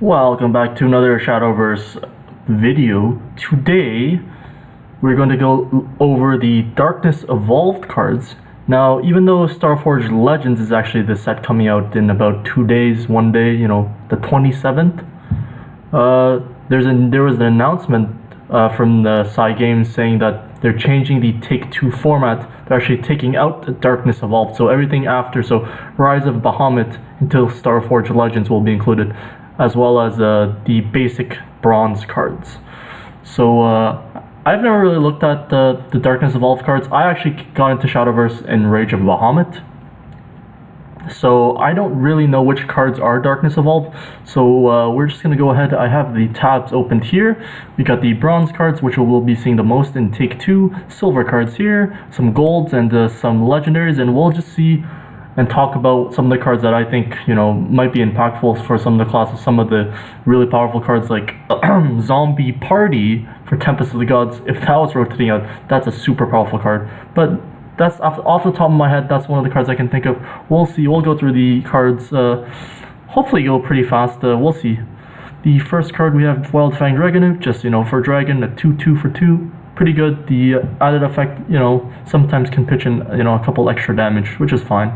Welcome back to another Shadowverse video. Today, we're going to go over the Darkness Evolved cards. Now, even though Starforged Legends is actually the set coming out in about 2 days, one day, the 27th, there was an announcement from the Psy Games saying that they're changing the Take-Two format. They're actually taking out Darkness Evolved, so everything after, so Rise of Bahamut until Starforged Legends will be included, as well as the basic bronze cards. So I've never really looked at the Darkness Evolved cards. I actually got into Shadowverse in Rage of Bahamut, so I don't really know which cards are Darkness Evolved. So we're just going to go ahead. I have the tabs opened here. We got the bronze cards, which we'll be seeing the most in Take-Two, silver cards here, some golds, and some legendaries, and we'll just see and talk about some of the cards that I think, might be impactful for some of the classes. Some of the really powerful cards like Zombie Party for Tempest of the Gods. If that was rotating out, that's a super powerful card. But that's off the top of my head, that's one of the cards I can think of. We'll see. We'll go through the cards. Hopefully go pretty fast. We'll see. The first card we have Wildfang Dragonoot, just, for dragon, a 2/2 for 2. Pretty good. The added effect, sometimes can pitch in, a couple extra damage, which is fine.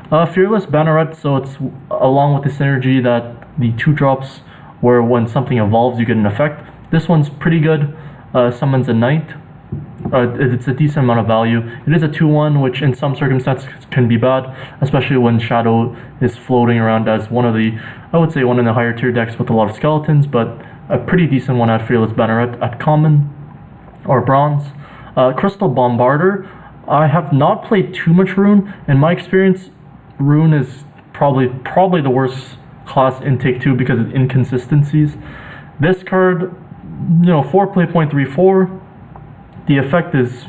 Fearless Banneret, so it's along with the synergy that the 2-drops, where when something evolves, you get an effect. This one's pretty good. Summons a knight. It's a decent amount of value. It is a 2/1, which in some circumstances can be bad, especially when Shadow is floating around as one of the, I would say, one in the higher tier decks with a lot of skeletons, but a pretty decent one at Fearless Banneret at common or bronze. Crystal Bombarder. I have not played too much Rune. In my experience, Rune is probably the worst class in Take-Two because of inconsistencies. This card, 4 play 0.34. The effect is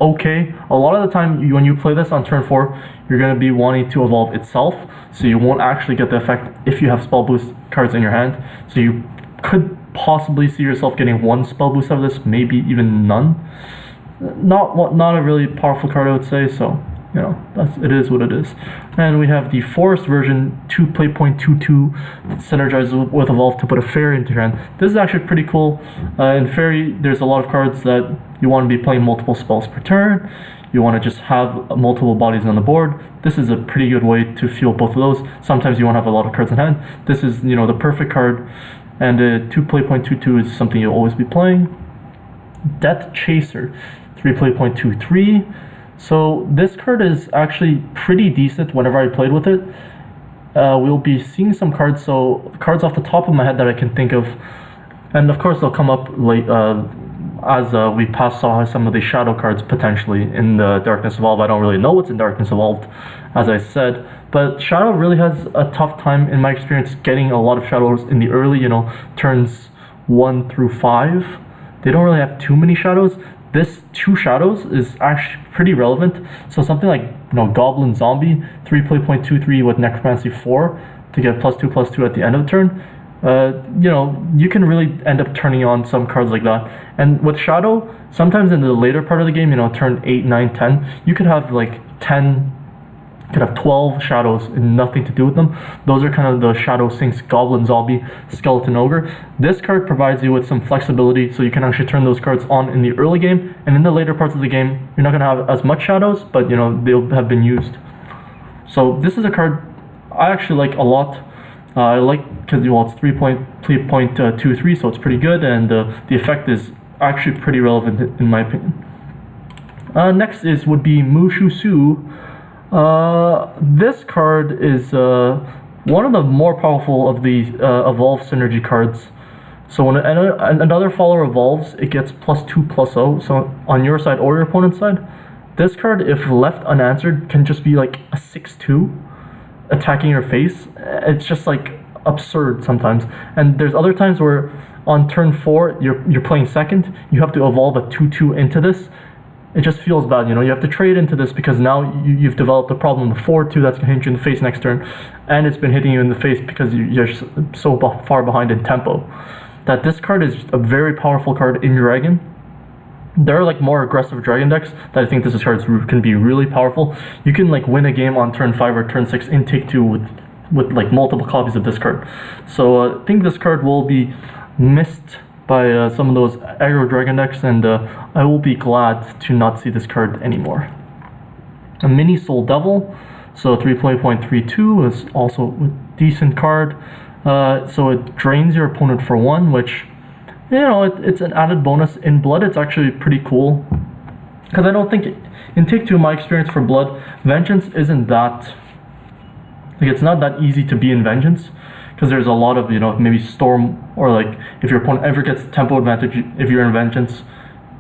okay. A lot of the time, when you play this on turn 4, you're going to be wanting to evolve itself, so you won't actually get the effect if you have spell boost cards in your hand. So you could possibly see yourself getting 1 spell boost out of this, maybe even none. Not a really powerful card, I would say, so it is what it is. And we have the forest version, 2 play 0.22, synergizes with evolve to put a fairy into your hand. This is actually pretty cool. In fairy, there's a lot of cards that you want to be playing multiple spells per turn. You want to just have multiple bodies on the board. This is a pretty good way to fuel both of those. Sometimes you won't have a lot of cards in hand. This is, the perfect card. And 2 play 0.22 is something you'll always be playing. Death Chaser, 3 play 0.23. So this card is actually pretty decent whenever I played with it. We'll be seeing some cards, so cards off the top of my head that I can think of. And of course they'll come up late as we pass some of the shadow cards potentially in the Darkness Evolved. I don't really know what's in Darkness Evolved, as I said. But Shadow really has a tough time, in my experience, getting a lot of shadows in the early, turns 1 through 5. They don't really have too many shadows. This 2 shadows is actually pretty relevant. So something like, Goblin Zombie, 3 play 0.23 with Necromancy 4 to get +2/+2 at the end of the turn. You can really end up turning on some cards like that. And with Shadow, sometimes in the later part of the game, turn 8, 9, 10, you could have like 10, could have 12 shadows and nothing to do with them. Those are kind of the Shadow Sinks, Goblin Zombie, Skeleton Ogre. This card provides you with some flexibility, so you can actually turn those cards on in the early game, and in the later parts of the game, you're not going to have as much shadows, but they'll have been used. So this is a card I actually like a lot. I like because it's 3 play 0.23, so it's pretty good, and the effect is actually pretty relevant in my opinion. Next would be Mushu Su. This card is one of the more powerful of the evolve synergy cards. So when another follower evolves, it gets +2/+0. So on your side or your opponent's side, this card, if left unanswered, can just be like a 6/2 attacking your face. It's just like absurd sometimes. And there's other times where on turn 4 you're playing second, you have to evolve a 2/2 into this. It just feels bad, you have to trade into this because now you've developed a problem of 4/2 that's going to hit you in the face next turn, and it's been hitting you in the face because you're so far behind in tempo. That this card is a very powerful card in Dragon. There are like more aggressive Dragon decks that I think this card can be really powerful. You can like win a game on turn 5 or turn 6 in Take-Two with with like multiple copies of this card. So I think this card will be missed by some of those aggro dragon decks, and I will be glad to not see this card anymore. A mini Soul Devil, so 3.32 is also a decent card. So it drains your opponent for 1, which, you know, it's an added bonus. In Blood, it's actually pretty cool, because I don't think in Take 2, my experience for Blood, Vengeance isn't that, like, it's not that easy to be in Vengeance, because there's a lot of, you know, maybe Storm, or like if your opponent ever gets tempo advantage if you're in Vengeance,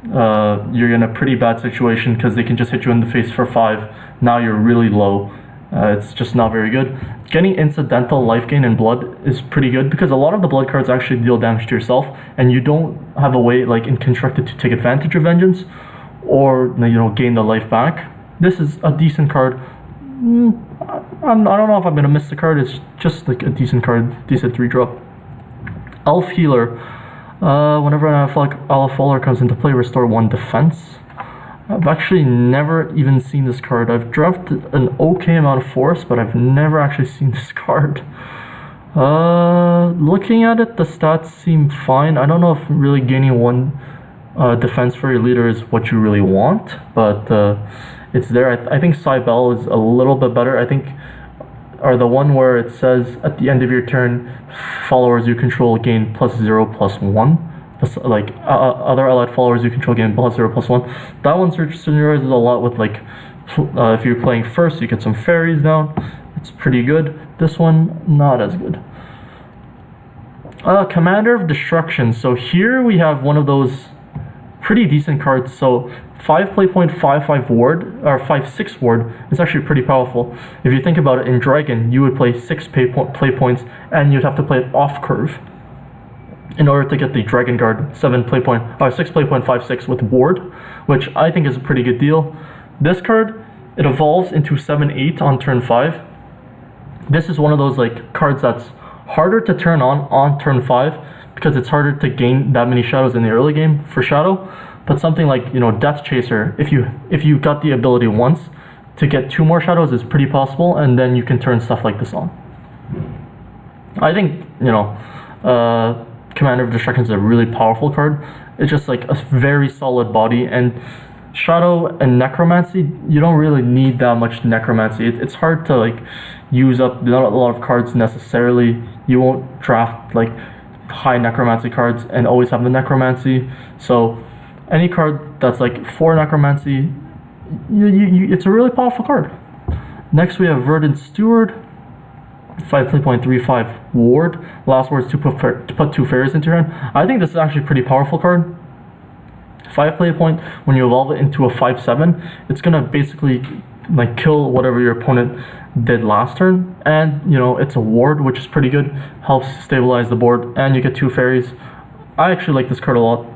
you're in a pretty bad situation because they can just hit you in the face for 5. Now you're really low. It's just not very good. Getting incidental life gain in Blood is pretty good, because a lot of the Blood cards actually deal damage to yourself, and you don't have a way, like in Constructed, to take advantage of Vengeance or, you know, gain the life back. This is a decent card. I don't know if I'm gonna miss the card. It's just like a decent card, decent 3-drop. Elf Healer. Whenever an Elf Healer comes into play, restore 1 defense. I've actually never even seen this card. I've drafted an okay amount of force, but I've never actually seen this card. Looking at it, the stats seem fine. I don't know if really gaining 1 defense for your leader is what you really want, but it's there. I think Cybele is a little bit better. I think, or the one where it says at the end of your turn, followers you control gain +0/+1. Like other allied followers you control gain +0/+1. That one synergizes a lot with, like, if you're playing first, you get some fairies down. It's pretty good. This one, not as good. Commander of Destruction. So here we have one of those pretty decent cards. So 5 play point, 5/5 ward, or 5/6 ward is actually pretty powerful. If you think about it, in Dragon, you would play 6 play points, and you'd have to play it off curve in order to get the Dragon Guard 6 play point, 5/6 with ward, which I think is a pretty good deal. This card, it evolves into 7/8 on turn 5. This is one of those, like, cards that's harder to turn on turn 5, because it's harder to gain that many shadows in the early game for Shadow. But something like, you know, Death Chaser, if you got the ability once to get 2 more shadows, is pretty possible, and then you can turn stuff like this on. I think, you know, Commander of Destruction is a really powerful card. It's just like a very solid body, and Shadow and Necromancy, you don't really need that much Necromancy. It's hard to, like, use up not a lot of cards necessarily. You won't draft, like, high Necromancy cards and always have the Necromancy. So any card that's like 4 Necromancy, it's a really powerful card. Next we have Verdant Steward. 5 play point, 3/5 ward. Last words to put 2 fairies into your hand. I think this is actually a pretty powerful card. 5 play point, when you evolve it into a 5/7, it's gonna basically, like, kill whatever your opponent did last turn, and, you know, it's a ward, which is pretty good, helps stabilize the board, and you get 2 fairies. I actually like this card a lot.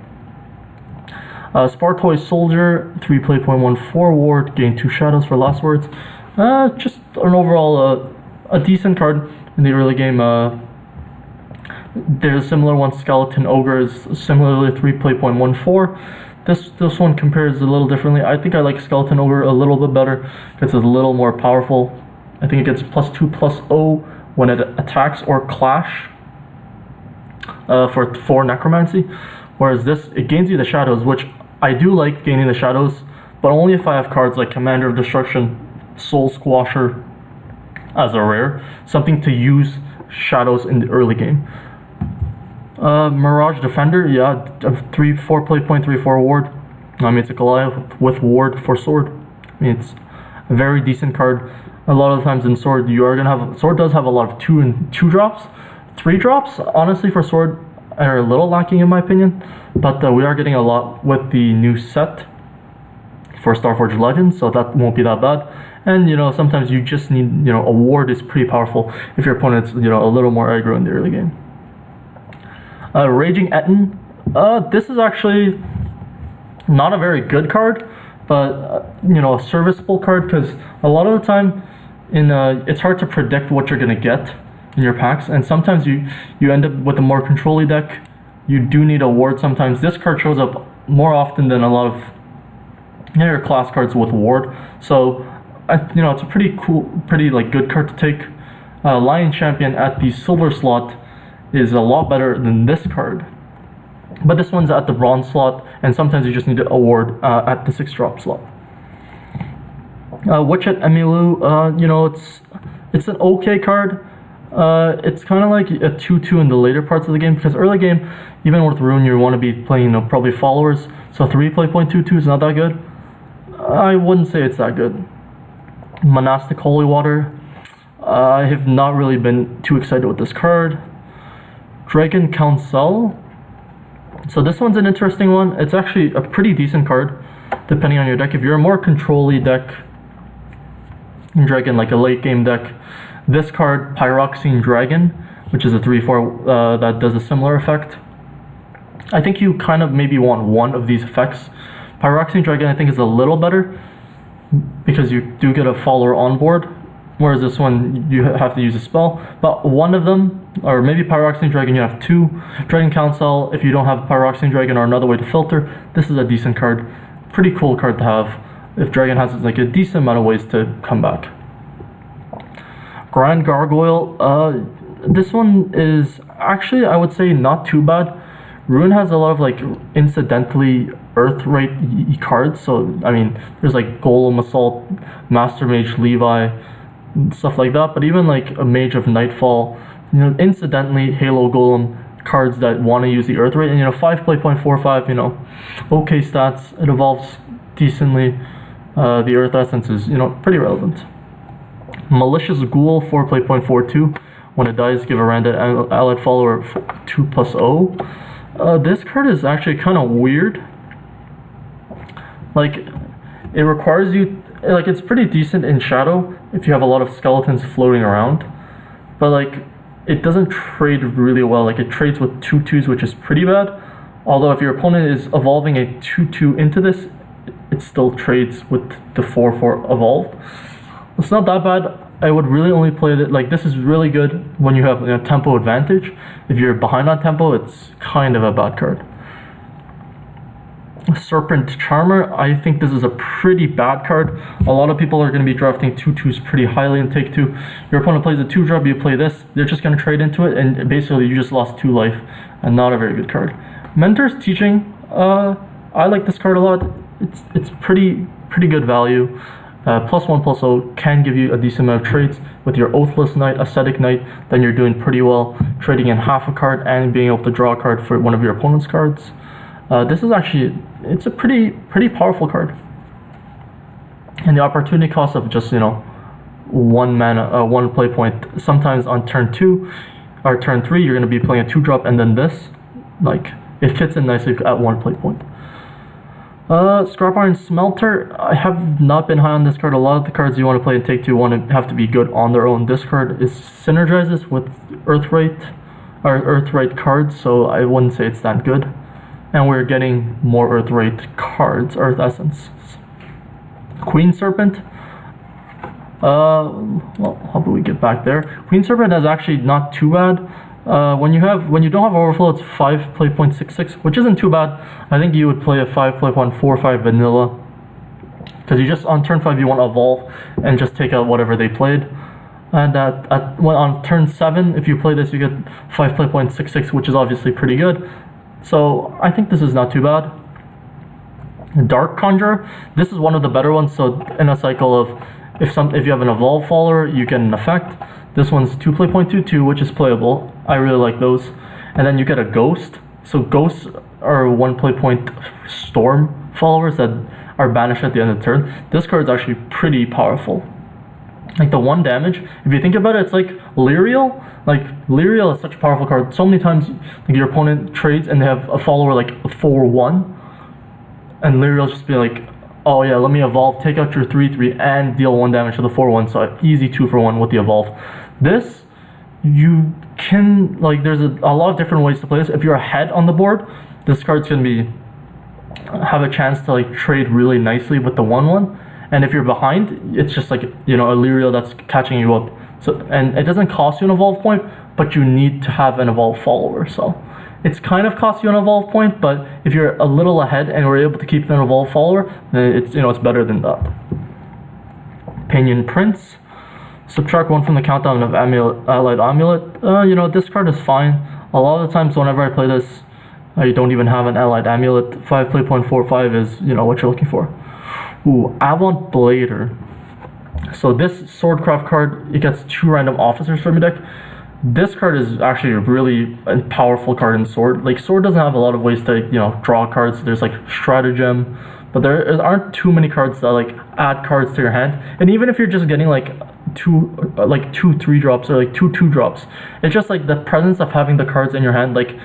Spartoy Soldier, 3 play point, 1/4 ward, gain 2 shadows for last words. Just an overall a decent card in the early game. There's a similar one, Skeleton Ogre, is similarly 3 play point, 1/4. This one compares a little differently. I think I like Skeleton Ogre a little bit better. It's a little more powerful. I think it gets +2/+0 when it attacks or clash for 4 Necromancy. Whereas this, it gains you the shadows, which I do like gaining the shadows, but only if I have cards like Commander of Destruction, Soul Squasher as a rare, something to use shadows in the early game. Mirage Defender, yeah, 4 play point, 3/4 ward. I mean, it's a Goliath with ward for sword. I mean, it's a very decent card. A lot of the times in sword, you are gonna have, sword does have a lot of 2 and 2 drops. 3 drops, honestly, for sword are a little lacking in my opinion, but we are getting a lot with the new set for Starforged Legends, so that won't be that bad. And, you know, sometimes you just need, you know, a ward is pretty powerful if your opponent's, you know, a little more aggro in the early game. Raging Etten. This is actually not a very good card, but you know, a serviceable card, because a lot of the time it's hard to predict what you're gonna get in your packs, and sometimes you end up with a more control-y deck. You do need a ward sometimes. This card shows up more often than a lot of, you know, your class cards with ward. So you know, it's a pretty cool, pretty, like, good card to take. Lion Champion at the silver slot is a lot better than this card. But this one's at the bronze slot, and sometimes you just need to award at the 6-drop slot. Witchet Emilu, you know, it's an okay card. It's kind of like a 2-2 in the later parts of the game, because early game, even with Rune, you want to be playing, you know, probably followers. So 3 play point 2-2 is not that good. I wouldn't say it's that good. Monastic Holy Water, I have not really been too excited with this card. Dragon Council. So this one's an interesting one. It's actually a pretty decent card, depending on your deck. If you're a more control-y deck, Dragon, like a late game deck, this card, Pyroxene Dragon, which is a 3/4 that does a similar effect. I think you kind of maybe want one of these effects. Pyroxene Dragon, I think, is a little better because you do get a follower on board, whereas this one you have to use a spell. But one of them, or maybe Pyroxene Dragon, you have two. Dragon Council, if you don't have Pyroxene Dragon or another way to filter, this is a decent card. Pretty cool card to have if Dragon has like a decent amount of ways to come back. Grand Gargoyle, this one is actually, I would say, not too bad. Rune has a lot of like incidentally earth rate cards, so I mean there's like Golem Assault, Master Mage Levi, stuff like that, but even like a Mage of Nightfall, you know, incidentally Halo Golem cards that want to use the earth rate, and you know 5 play point 4/5, you know, okay stats, it evolves decently, the earth essence is, you know, pretty relevant. Malicious Ghoul, 4 play point 4/2, when it dies give a random allied follower 2+0. This card is actually kind of weird. Like, it requires you, like, it's pretty decent in Shadow if you have a lot of skeletons floating around, but like it doesn't trade really well. Like, it trades with 2/2s, which is pretty bad, although if your opponent is evolving a 2/2 into this, it still trades with the 4/4 evolved. It's not that bad. I would really only play it, like, this is really good when you have, you know, tempo advantage. If you're behind on tempo, it's kind of a bad card. Serpent Charmer, I think this is a pretty bad card. A lot of people are going to be drafting 2/2s pretty highly in Take 2. Your opponent plays a 2-drop, you play this, they're just going to trade into it, and basically you just lost 2 life, and not a very good card. Mentor's Teaching, I like this card a lot. It's pretty good value. +1/+0 can give you a decent amount of trades with your Oathless Knight, Ascetic Knight. Then you're doing pretty well, trading in half a card and being able to draw a card for one of your opponent's cards. This is actually, it's a pretty powerful card. And the opportunity cost of just, you know, 1 mana, 1 play point. Sometimes on turn 2 or turn 3, you're going to be playing a 2-drop, and then this, like, it fits in nicely at 1 play point. Scrap Iron Smelter, I have not been high on this card. A lot of the cards you want to play in Take 2 have to be good on their own. This card synergizes with Earth Rate cards, so I wouldn't say it's that good. And we're getting more Earth Rate cards, Earth Essence. Queen Serpent, well, how do we get back there? Queen Serpent is actually not too bad. When you don't have overflow, it's 5 play point 6/6, which isn't too bad. I think you would play a 5 play point 4/5 vanilla, because you just on turn 5 you want to evolve and just take out whatever they played. And on turn 7, if you play this, you get 5 play point 6/6, which is obviously pretty good. So I think this is not too bad. Dark Conjurer, this is one of the better ones. So in a cycle of if you have an evolve follower, you get an effect. This one's 2 play point 2/2, which is playable. I really like those. And then you get a ghost. So ghosts are 1 play point storm followers that are banished at the end of the turn. This card is actually pretty powerful. Like, the 1 damage, if you think about it, it's like Lyriel. Like, Lyriel is such a powerful card. So many times, like, your opponent trades and they have a follower like a 4/1, and Lyriel just be like, oh yeah, let me evolve, take out your 3/3 and deal 1 damage to the 4/1. So easy 2-for-1 with the evolve. This, you can, like, there's a lot of different ways to play this. If you're ahead on the board, this card's gonna have a chance to, like, trade really nicely with the 1/1. And if you're behind, it's just like, you know, a Lyriel that's catching you up. So, and it doesn't cost you an evolve point, but you need to have an evolve follower. So it's kind of costs you an evolve point, but if you're a little ahead and we're able to keep an evolve follower, then it's, you know, it's better than that. Pinion Prince. Subtract 1 from the countdown of Allied Amulet. You know, this card is fine. A lot of the times whenever I play this, I don't even have an Allied Amulet. 5 play point 4/5 is, you know, what you're looking for. Ooh, Avant Blader. So this Swordcraft card, it gets 2 random officers from your deck. This card is actually a really powerful card in Sword. Like, Sword doesn't have a lot of ways to, you know, draw cards. There's like Stratagem, but there aren't too many cards that like add cards to your hand. And even if you're just getting like two 3-drops or like 2 2-drops, it's just like the presence of having the cards in your hand. Like,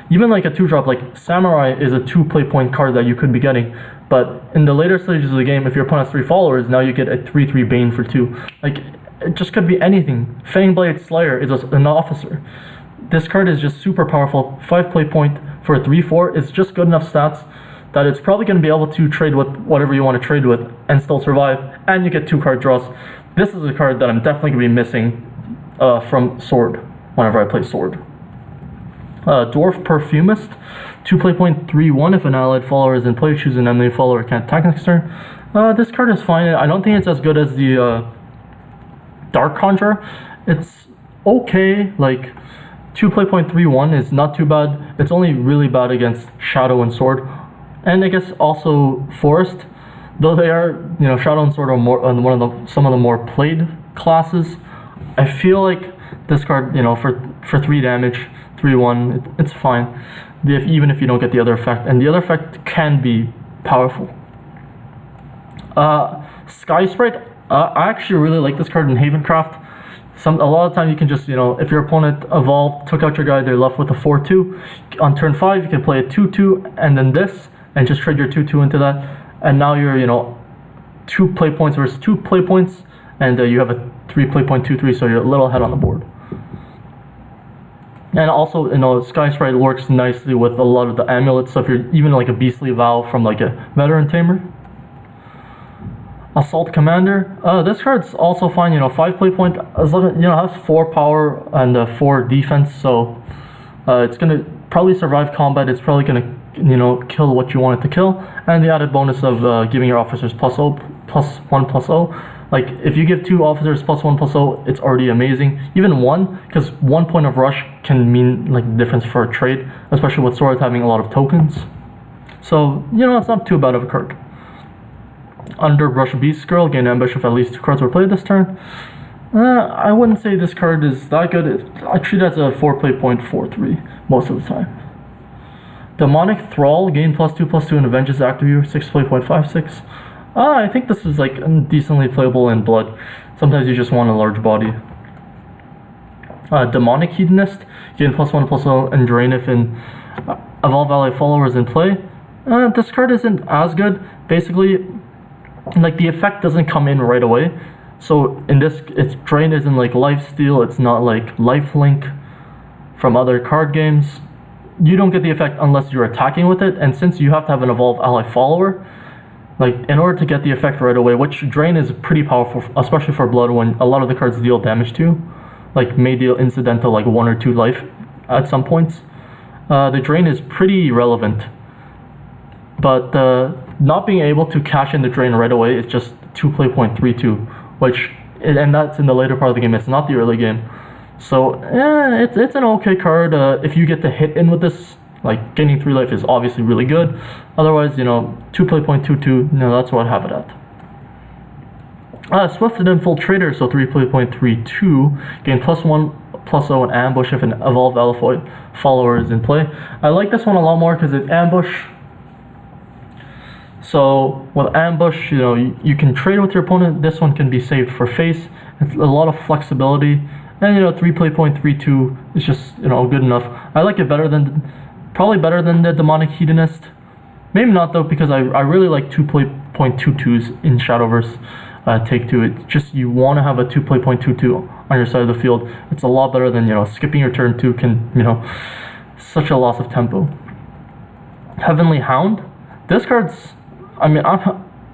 even like a 2-drop, like Samurai is a 2 play point card that you could be getting. But in the later stages of the game, if your opponent has 3 followers, now you get a 3/3 Bane for 2. Like, it just could be anything. Fangblade Slayer is an officer. This card is just super powerful. 5 play point for a 3/4. It's just good enough stats that it's probably going to be able to trade with whatever you want to trade with and still survive. And you get 2 card draws. This is a card that I'm definitely going to be missing from Sword whenever I play Sword. Dwarf Perfumist. 2 play point 3/1. If an allied follower is in play, choose an enemy follower can't attack next turn. This card is fine. I don't think it's as good as the Dark Conjurer. It's okay. Like, 2 play point 3/1 is not too bad. It's only really bad against Shadow and Sword, and I guess also Forest. Though they are, you know, Shadow and Sword are more some of the more played classes. I feel like this card, you know, for 3 damage, 3/1, it's fine. Even if you don't get the other effect, and the other effect can be powerful. Sky Sprite. I actually really like this card in Havencraft. A lot of time you can just, you know, if your opponent evolved, took out your guy, they're left with a 4/2. On turn 5, you can play a 2/2 and then this, and just trade your 2/2 into that. And now you're, you know, 2 play points versus 2 play points, and you have a 3 play point 2/3, so you're a little ahead on the board. And also, you know, Sky Sprite works nicely with a lot of the amulets. So if you're even like a Beastly Vow from like a Veteran Tamer. Assault Commander. This card's also fine. You know, 5 play point. You know, has 4 power and 4 defense. So it's gonna probably survive combat. It's probably gonna, you know, kill what you want it to kill. And the added bonus of giving your officers +1/+0. Like, if you give 2 officers +1/+0, it's already amazing. Even 1, because 1 point of rush can mean like the difference for a trade, especially with Swords having a lot of tokens. So, you know, it's not too bad of a card. Underbrush Beast Girl, gain ambush if at least 2 cards were played this turn. I wouldn't say this card is that good. I treat it as a 4 play point 4/3 most of the time. Demonic Thrall, gain +2/+2 and avenges active viewer, 6 play point 5/6. I think this is like decently playable in Blood. Sometimes you just want a large body. Demonic Hedonist, gain +1/+0 and drain if in Evolve Ally followers in play. This card isn't as good. Basically, like, the effect doesn't come in right away. So in this, its drain isn't like Lifesteal. It's not like Lifelink from other card games. You don't get the effect unless you're attacking with it. And since you have to have an Evolve Ally follower, like, in order to get the effect right away, which drain is pretty powerful, especially for Blood, when a lot of the cards deal damage to you, like may deal incidental like 1 or 2 life at some points. The drain is pretty relevant, but not being able to cash in the drain right away is just 2 play point 3/2, which, and that's in the later part of the game. It's not the early game. So yeah, it's an okay card. If you get to hit in with this, like, gaining 3 life is obviously really good. Otherwise, you know, 2 play point 2/2, you know, that's what I have it at. Swifted Infiltrator, so 3 play point 3/2, gain +1/+0 and ambush if an Evolved Alpha follower is in play. I like this one a lot more because it's ambush. So with ambush, you know, you can trade with your opponent. This one can be saved for face. It's a lot of flexibility, and, you know, 3 play point 3/2 is just, you know, good enough. I like it better than, probably better than the Demonic Hedonist. Maybe not though, because I really like 2 play point 2/2s in Shadowverse. Take 2. It's just, you want to have a 2 play point 2/2 on your side of the field. It's a lot better than, you know, skipping your turn 2 can, you know, such a loss of tempo. Heavenly Hound. This card's, I mean,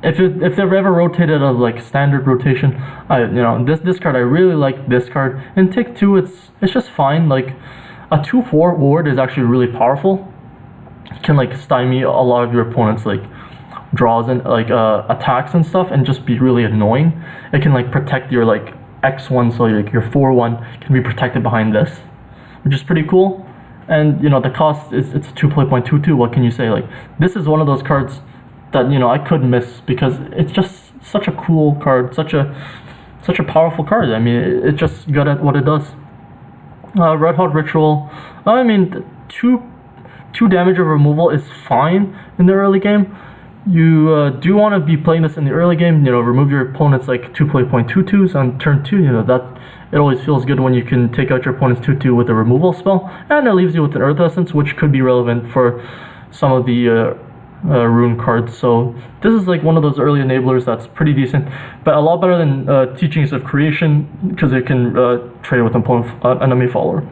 if they've ever rotated a like standard rotation, you know, this card, I really like this card. In Take 2, it's just fine. Like, a 2/4 ward is actually really powerful. It can like stymie a lot of your opponent's like draws and like attacks and stuff, and just be really annoying. It can like protect your like X1, so like your 4/1 can be protected behind this, which is pretty cool. And the cost is it's a 2.22. What can you say? Like, this is one of those cards that I couldn't miss because it's just such a cool card, such a powerful card. I mean, it's just good at what it does. Red Hot Ritual. I mean, two damage of removal is fine in the early game. You do want to be playing this in the early game. Remove your opponent's like 2.22s on turn 2. That it always feels good when you can take out your opponent's 2/2 with a removal spell, and it leaves you with an Earth Essence, which could be relevant for some of the rune cards. So this is like one of those early enablers that's pretty decent, but a lot better than Teachings of Creation because it can trade with an enemy follower.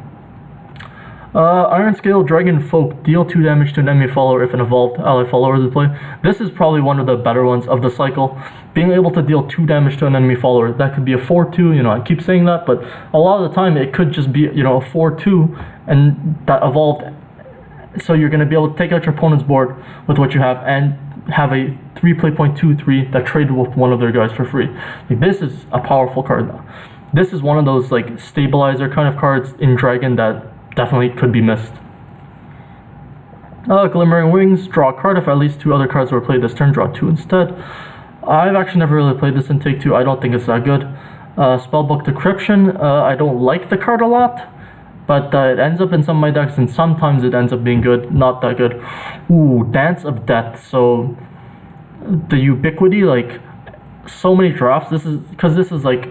Iron Scale Dragon Folk, deal 2 damage to an enemy follower if an evolved ally follower is in play. This is probably one of the better ones of the cycle. Being able to deal 2 damage to an enemy follower, that could be a 4/2, I keep saying that, but a lot of the time it could just be, a 4/2 and that evolved. So you're going to be able to take out your opponent's board with what you have and have a 3.23 that traded with one of their guys for free. Like, this is a powerful card now. This is one of those like stabilizer kind of cards in Dragon that definitely could be missed. Glimmering Wings, draw a card. If at least 2 other cards were played this turn, draw 2 instead. I've actually never really played this in Take 2. I don't think it's that good. Spellbook Decryption, I don't like the card a lot, but it ends up in some of my decks, and sometimes it ends up being good, not that good. Ooh, Dance of Death. So the ubiquity, like so many drafts. This is like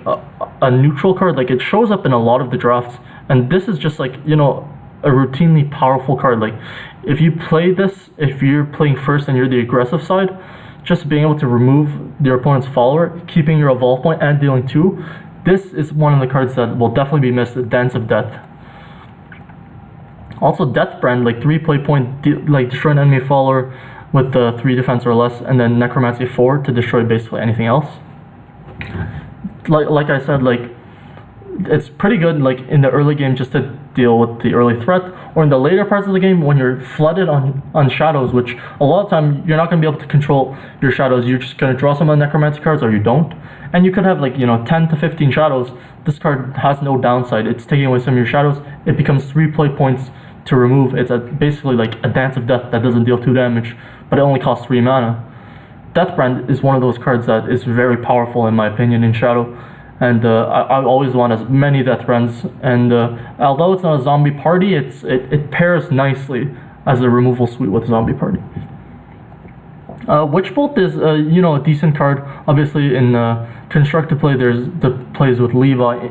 a neutral card. Like, it shows up in a lot of the drafts, and this is just like a routinely powerful card. Like, if you play this, if you're playing first and you're the aggressive side, just being able to remove your opponent's follower, keeping your evolve point and dealing 2, this is one of the cards that will definitely be missed. Dance of Death. Also Deathbrand, like 3 play point, like destroy an enemy follower with 3 defense or less, and then Necromancy 4 to destroy basically anything else. Like I said, like, it's pretty good like in the early game just to deal with the early threat, or in the later parts of the game when you're flooded on shadows, which a lot of time you're not going to be able to control your shadows. You're just going to draw some of the necromancy cards, or you don't, and you could have like 10 to 15 shadows. This card has no downside. It's taking away some of your shadows. It becomes 3 play points to remove. It's basically like a Dance of Death that doesn't deal 2 damage, but it only costs 3 mana. Deathbrand is one of those cards that is very powerful in my opinion in Shadow, and I always want as many Deathbrands. And although it's not a zombie party, it pairs nicely as a removal suite with Zombie Party. Witchbolt is a decent card. Obviously in constructed play there's the plays with Levi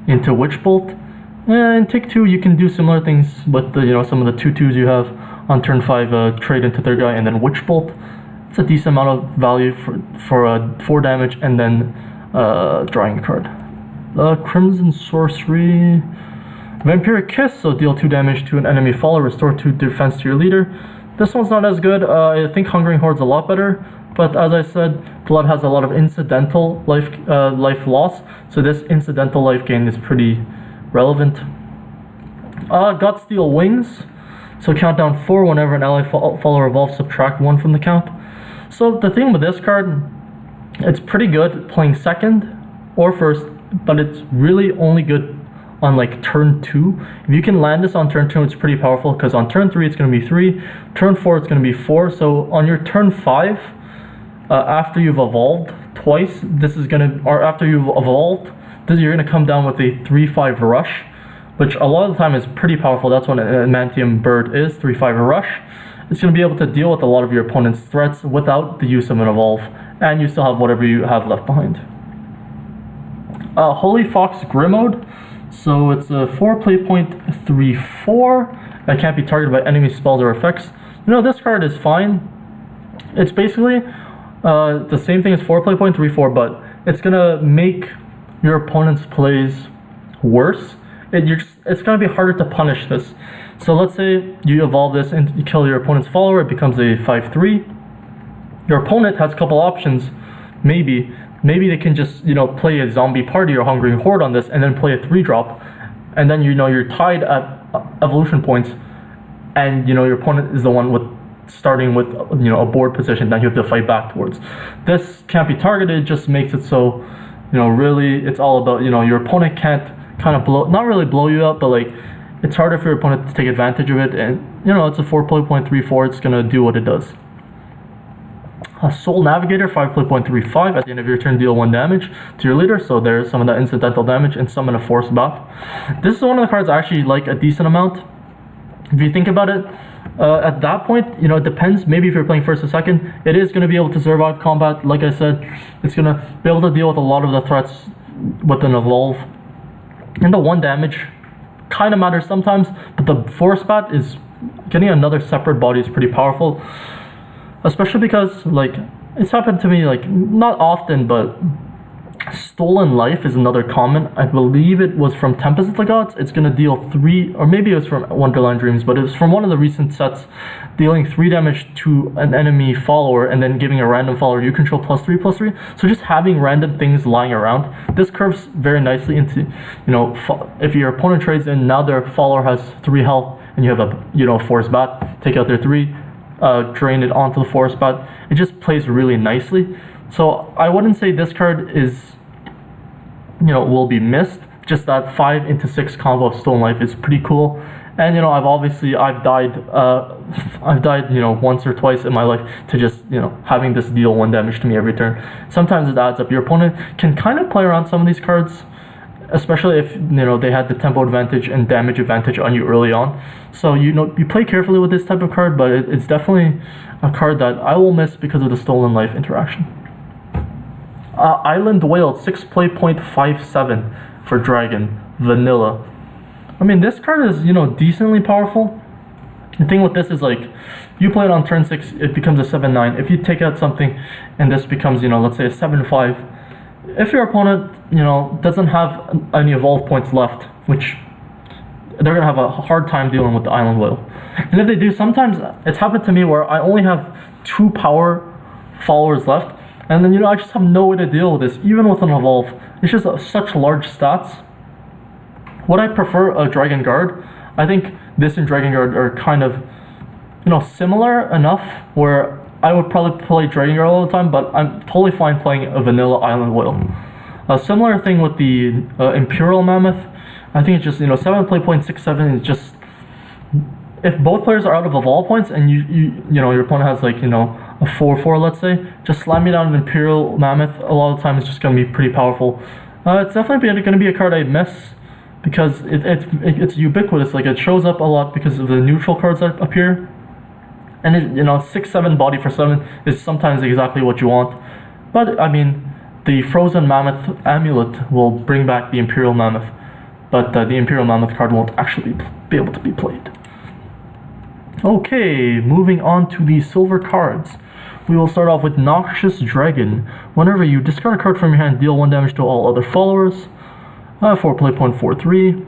into Witchbolt. In Take 2 you can do similar things with the some of the 2/2s you have on turn 5, trade into their guy and then Witchbolt. It's a decent amount of value for 4 damage and then drawing a card. Crimson Sorcery, Vampiric Kiss, so deal 2 damage to an enemy follower, restore 2 defense to your leader. This one's not as good. I think Hungering Horde's a lot better, but as I said, Blood has a lot of incidental life loss, so this incidental life gain is pretty relevant. Godsteel Wings, so count down 4 whenever an ally follower evolves, subtract 1 from the count. So the thing with this card, it's pretty good playing second or first, but it's really only good on like turn 2. If you can land this on turn 2, it's pretty powerful, because on turn 3 it's going to be 3, turn 4 it's going to be 4. So on your turn 5, after you've evolved twice, after you've evolved, you're going to come down with a 3/5 rush, which a lot of the time is pretty powerful. That's what an Adamantium Bird is, 3/5 rush. It's going to be able to deal with a lot of your opponent's threats without the use of an evolve, and you still have whatever you have left behind. Holy Fox Grimode, so it's a 4 play point 3/4 that can't be targeted by enemy spells or effects. This card is fine. It's basically the same thing as 4 play point 3/4, but it's going to make your opponent's plays worse. It's going to be harder to punish this. So let's say you evolve this and you kill your opponent's follower, it becomes a 5/3. Your opponent has a couple options. Maybe they can just play a Zombie Party or Hungering Horde on this and then play a 3-drop, and then you're tied at evolution points, and your opponent is the one starting with a board position that you have to fight back towards. This can't be targeted. It just makes it so really it's all about, your opponent can't kind of not really blow you up, but like it's harder for your opponent to take advantage of it, and it's a 4.34, it's gonna do what it does. A Soul Navigator, 5.35, at the end of your turn deal 1 damage to your leader, so there's some of that incidental damage, and summon a Force Bat. This is one of the cards I actually like a decent amount. If you think about it, at that point, it depends. Maybe if you're playing first or second, it is going to be able to survive combat. Like I said, it's going to be able to deal with a lot of the threats with an evolve. And the 1 damage kind of matters sometimes, but the Force Bat is getting another separate body is pretty powerful. Especially because, like, it's happened to me, like, not often, but Stolen Life is another common. I believe it was from Tempest of the Gods. It's going to deal 3, or maybe it was from Wonderland Dreams, but it was from one of the recent sets, dealing 3 damage to an enemy follower and then giving a random follower you control +3/+3. So just having random things lying around. This curves very nicely into, if your opponent trades in, now their follower has 3 health and you have a, Force Bat, take out their 3, drain it onto the Force Bat. It just plays really nicely. So I wouldn't say this card is, will be missed. Just that 5 into 6 combo of Stolen Life is pretty cool. And I've died once or twice in my life to just having this deal 1 damage to me every turn. Sometimes it adds up. Your opponent can kind of play around some of these cards, especially if they had the tempo advantage and damage advantage on you early on. So you play carefully with this type of card, but it's definitely a card that I will miss because of the Stolen Life interaction. Island Whale, 6.57 for Dragon, Vanilla. I mean, this card is, decently powerful. The thing with this is, like, you play it on turn 6, it becomes a 7/9. If you take out something and this becomes, let's say a 7/5, if your opponent, doesn't have any evolve points left, which they're going to have a hard time dealing with the Island Whale. And if they do, sometimes it's happened to me where I only have 2 power followers left, and then, I just have no way to deal with this, even with an evolve. It's just such large stats. Would I prefer a Dragon Guard? I think this and Dragon Guard are kind of, similar enough where I would probably play Dragon Guard all the time, but I'm totally fine playing a vanilla Island Whale. A similar thing with the Imperial Mammoth. I think it's just, 7.67 is just, if both players are out of evolve points and your opponent has like, a 4/4, let's say, just slamming down an Imperial Mammoth a lot of the time is just going to be pretty powerful. It's definitely going to be a card I miss because it's ubiquitous. Like, it shows up a lot because of the neutral cards that appear. And 6/7 body for 7 is sometimes exactly what you want. But I mean, the Frozen Mammoth Amulet will bring back the Imperial Mammoth, but the Imperial Mammoth card won't actually be able to be played. Okay, moving on to the silver cards. We will start off with Noxious Dragon. Whenever you discard a card from your hand, deal 1 damage to all other followers. 4.43.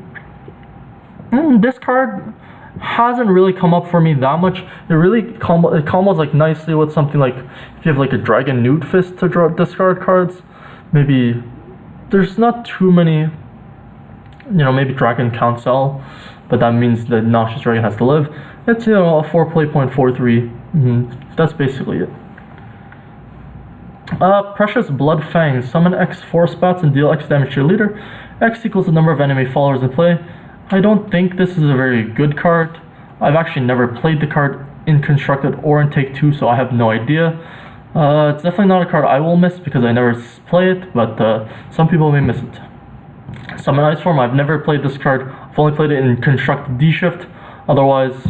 This card hasn't really come up for me that much. It really combos like nicely with something like if you have like a Dragon Newt Fist to discard cards. Maybe there's not too many. Maybe Dragon Council, but that means the Noxious Dragon has to live. It's a 4.43. That's basically it. Precious Blood Fang. Summon X Force Bats and deal X damage to your leader. X equals the number of enemy followers in play. I don't think this is a very good card. I've actually never played the card in Constructed or in Take 2, so I have no idea. It's definitely not a card I will miss because I never play it, but some people may miss it. Summon Ice Form. I've never played this card. I've only played it in Constructed D-Shift. Otherwise,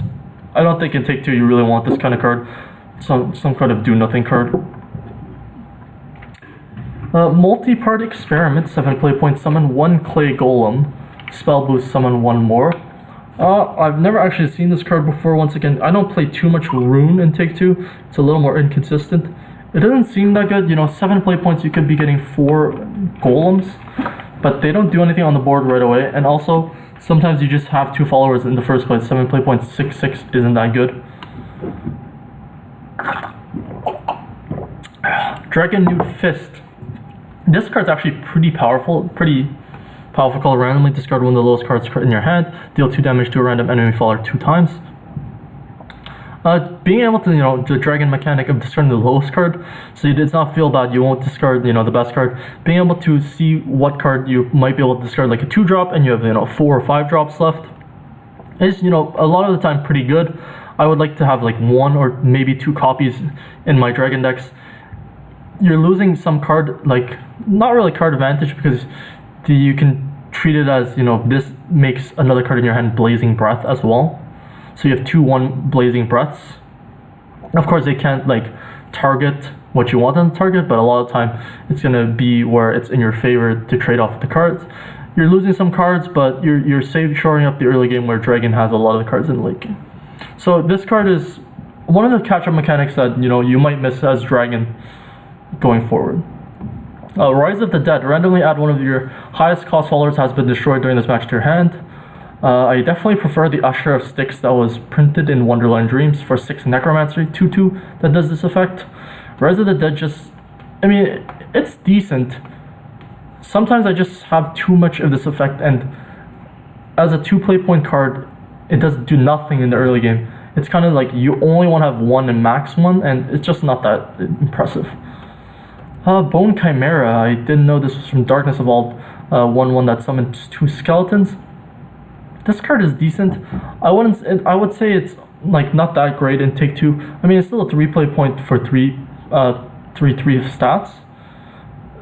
I don't think in Take 2 you really want this kind of card. Some kind of do-nothing card. Multi-part Experiment. 7 play points. Summon 1 Clay Golem. Spell boost, summon 1 more. I've never actually seen this card before. Once again, I don't play too much Rune in Take 2. It's a little more inconsistent. It doesn't seem that good. 7 play points, you could be getting 4 Golems, but they don't do anything on the board right away. And also, sometimes you just have 2 followers in the first place. 7 play points, 6/6 isn't that good. Dragon Newt Fist. This card's actually pretty powerful. Call, randomly discard one of the lowest cards in your hand, deal 2 damage to a random enemy follower 2 times. Being able to, the dragon mechanic of discarding the lowest card, so it does not feel bad, you won't discard, the best card. Being able to see what card you might be able to discard, like a 2-drop, and you have, 4 or 5 drops left, is, a lot of the time pretty good. I would like to have like 1 or maybe 2 copies in my dragon decks. You're losing some card, like, not really card advantage, because you can treat it as, this makes another card in your hand Blazing Breath as well. So you have 2/1 Blazing Breaths. Of course, they can't like target what you want them to target, but a lot of time it's gonna be where it's in your favor to trade off the cards. You're losing some cards, but you're shoring up the early game where Dragon has a lot of the cards in the late game. So this card is one of the catch-up mechanics that you might miss as Dragon going forward. Rise of the Dead. Randomly add one of your highest cost followers has been destroyed during this match to your hand. I definitely prefer the Usher of Sticks that was printed in Wonderland Dreams for 6 Necromancy 2/2 that does this effect. Rise of the Dead it's decent. Sometimes I just have too much of this effect, and as a 2 play point card, it does do nothing in the early game. It's kind of like you only want to have 1 and max 1, and it's just not that impressive. Bone Chimera. I didn't know this was from Darkness Evolved. 1/1 that summons 2 skeletons. This card is decent. I would say it's like not that great in Take 2. It's still a 3 play point for 3 stats,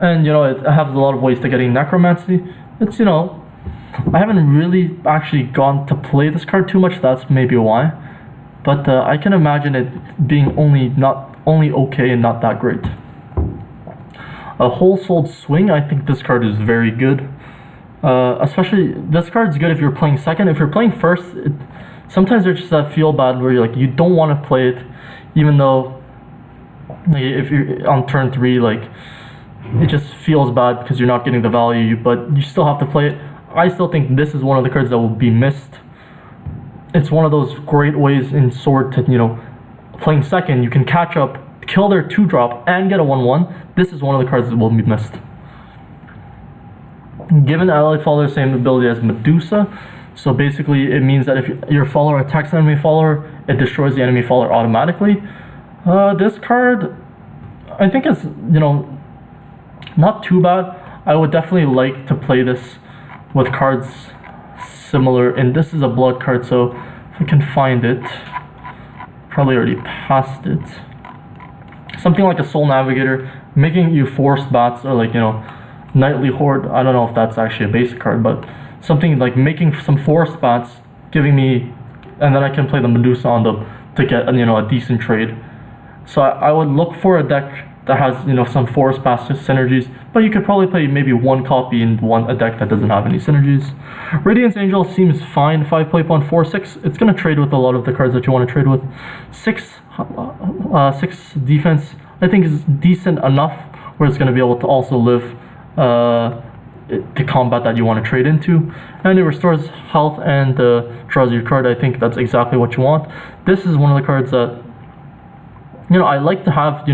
and it has a lot of ways to getting Necromancy. It's I haven't really actually gone to play this card too much. That's maybe why, but I can imagine it being not only okay and not that great. A Whole Souled Swing. I think this card is very good. Especially, this card's good if you're playing second. If you're playing first, sometimes there's just that feel bad where you don't want to play it, even though if you're on turn 3, it just feels bad because you're not getting the value, but you still have to play it. I still think this is one of the cards that will be missed. It's one of those great ways in Sword to, playing second, you can catch up, kill their 2-drop, and get a 1/1. This is one of the cards that will be missed. Given allied follower the same ability as Medusa, so basically it means that if your follower attacks an enemy follower, it destroys the enemy follower automatically. This card, I think it's not too bad. I would definitely like to play this with cards similar, and this is a blood card, so if I can find it, probably already passed it. Something like a Soul Navigator, making you forced bats, or Nightly Horde. I don't know if that's actually a basic card, but something like making some forced bats, giving me, and then I can play the Medusa on them to get a decent trade. So I would look for a deck that has some forced bats synergies, but you could probably play maybe 1 copy in a deck that doesn't have any synergies. Radiance Angel seems fine. 5 play point 4/6. It's gonna trade with a lot of the cards that you want to trade with. 6 defense. I think is decent enough where it's gonna be able to also live the combat that you want to trade into, and it restores health and draws your card. I think that's exactly what you want. This is one of the cards that I like to have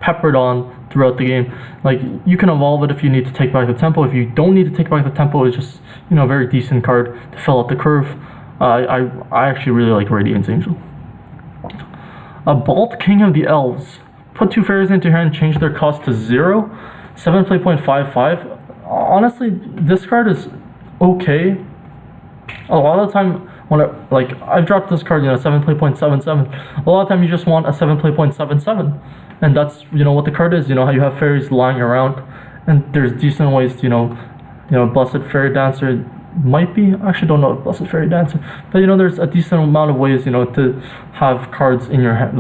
peppered on throughout the game. Like, you can evolve it if you need to take back the tempo. If you don't need to take back the tempo, it's just a very decent card to fill out the curve. I actually really like Radiance Angel. A Bolt King of the Elves. Put 2 fairies into your hand, change their cost to 0. 7 play point 5/5. Honestly, this card is okay. A lot of the time when I've dropped this card 7 play point 7/7. A lot of the time you just want a 7 play point 7/7, and that's what the card is. How you have fairies lying around, and there's decent ways to Blessed Fairy Dancer might be. I actually don't know if Blessed Fairy Dancer, but there's a decent amount of ways to have cards in your hand,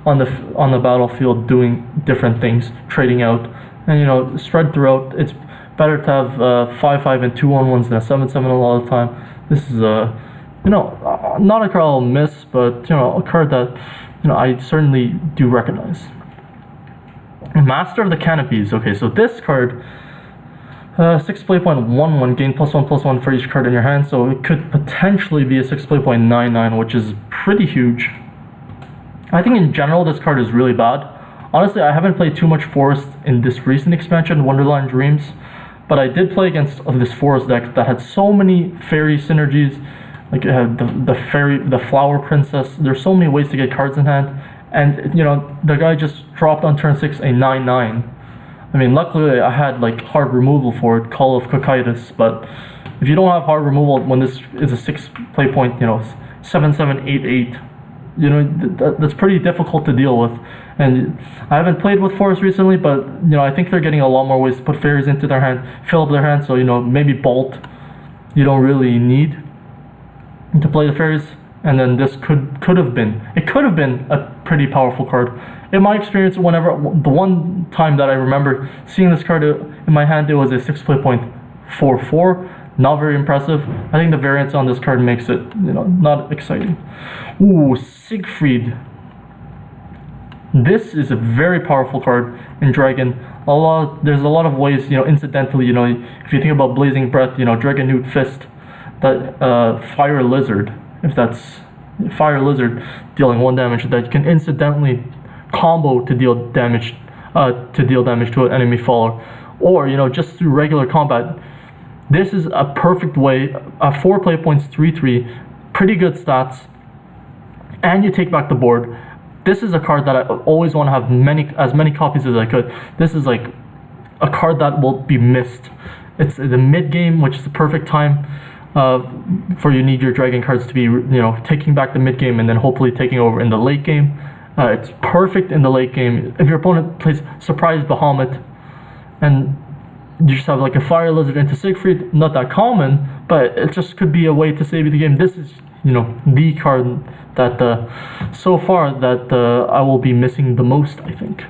on the battlefield, doing different things, trading out. And spread throughout. It's better to have 5/5 and 2/1 than a 7/7 a lot of the time. This is not a card I'll miss, but a card that I certainly do recognize. Master of the Canopies. Okay, so this card, 6 play point 1/1, gain +1/+1 for each card in your hand. So it could potentially be a 6 play point 9/9, which is pretty huge. I think in general this card is really bad. Honestly, I haven't played too much Forest in this recent expansion, Wonderland Dreams, but I did play against this Forest deck that had so many fairy synergies, Like the fairy, the flower princess. There's so many ways to get cards in hand, and you know the guy just dropped on turn 6 a 9/9. I mean, luckily I had like hard removal for it, Call of Cocytus. But if you don't have hard removal when this is a 6 play point, you know, 7/7/8/8, you know that's pretty difficult to deal with. And I haven't played with forests recently, but you know I think they're getting a lot more ways to put fairies into their hand, fill up their hand. So you know maybe Bolt, you don't really need to play the fairies, and then this could have been a pretty powerful card. In my experience, whenever the one time that I remember seeing this card in my hand, it was a 6 play point 4/4. Not very impressive. I think the variance on this card makes it, you know, not exciting. Ooh, Siegfried. This is a very powerful card in Dragon. There's a lot of ways, you know, incidentally, you know, if you think about Blazing Breath, you know, Dragonute Fist, that Fire Lizard, if that's Fire Lizard dealing 1 damage, that you can incidentally combo to deal damage to an enemy follower, or you know just through regular combat. This is a perfect way. 4 play points, 3/3, pretty good stats, and you take back the board. This is a card that I always want to have as many copies as I could. This is like a card that will be missed. It's the mid game, which is the perfect time for you need your dragon cards to be, you know, taking back the mid game and then hopefully taking over in the late game. It's perfect in the late game. If your opponent plays Surprise Bahamut and you just have like a Fire Lizard into Siegfried, not that common, but it just could be a way to save you the game. This is, you know, the card that so far that I will be missing the most, I think.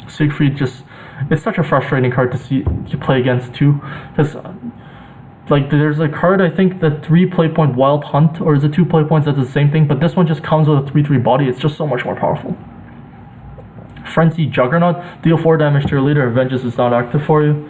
Siegfried just, it's such a frustrating card to see you play against too, because like there's a card, I think, the 3 play point Wild Hunt, or is it 2 play points that's the same thing, but this one just comes with a 3/3 body. It's just so much more powerful. Frenzy Juggernaut, deal 4 damage to your leader if Vengeance is not active for you.